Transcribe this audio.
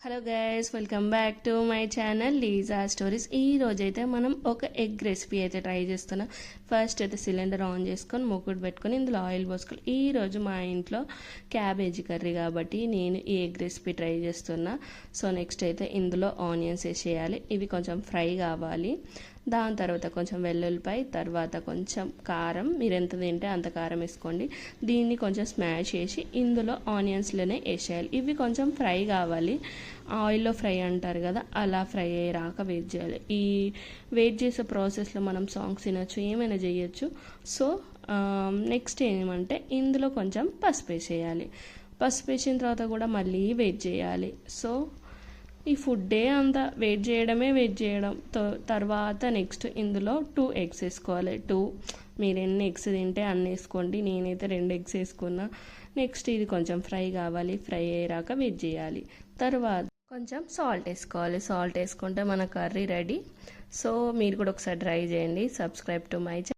Hello guys, welcome back to my channel లీజా stories. ఈ రోజైతే మనం ఒక ఎగ్ రెసిపీ అయితే ట్రై చేస్తున్నాం. ఫస్ట్ అయితే సిలిండర్ ఆన్ చేసుకొని మూకుడు పెట్టుకొని ఇందులో ఆయిల్ పోసుకోవాలి. ఈరోజు మా ఇంట్లో క్యాబేజీ కర్రీ కాబట్టి నేను ఈ ఎగ్ రెసిపీ ట్రై చేస్తున్నా. సో నెక్స్ట్ అయితే ఇందులో ఆనియన్స్ వేసేయాలి. ఇవి కొంచెం ఫ్రై కావాలి. దాని తర్వాత కొంచెం వెల్లుల్లిపాయ, తర్వాత కొంచెం కారం, మీరు ఎంత తింటే అంత కారం వేసుకోండి. దీన్ని కొంచెం స్మాష్ చేసి ఇందులో ఆనియన్స్లోనే వేసేయాలి. ఇవి కొంచెం ఫ్రై కావాలి. ఆయిల్లో ఫ్రై అంటారు కదా, అలా ఫ్రై అయ్యాక వెయిట్ చేయాలి. ఈ వెయిట్ చేసే ప్రాసెస్లో మనం సాంగ్స్ వినొచ్చు, ఏమైనా చేయొచ్చు. సో నెక్స్ట్ ఏమంటే ఇందులో కొంచెం పసుపు వేసేయాలి. పసుపు వేసిన తర్వాత కూడా మళ్ళీ వెయిట్ చేయాలి. సో ఈ ఫుడ్డే అంతా వెయిట్ చేయడం. తర్వాత నెక్స్ట్ ఇందులో 2 ఎగ్స్ వేసుకోవాలి. మీరు ఎన్ని ఎగ్స్ తింటే అన్ని వేసుకోండి. నేనైతే 2 ఎగ్స్ వేసుకున్నా. నెక్స్ట్ ఇది కొంచెం ఫ్రై కావాలి. ఫ్రై అయ్యాక వెయిట్ చేయాలి. తర్వాత కొంచెం సాల్ట్ వేసుకోవాలి. సాల్ట్ వేసుకుంటే మన కర్రీ రెడీ. సో మీరు కూడా ఒకసారి ట్రై చేయండి. Subscribe to my channel.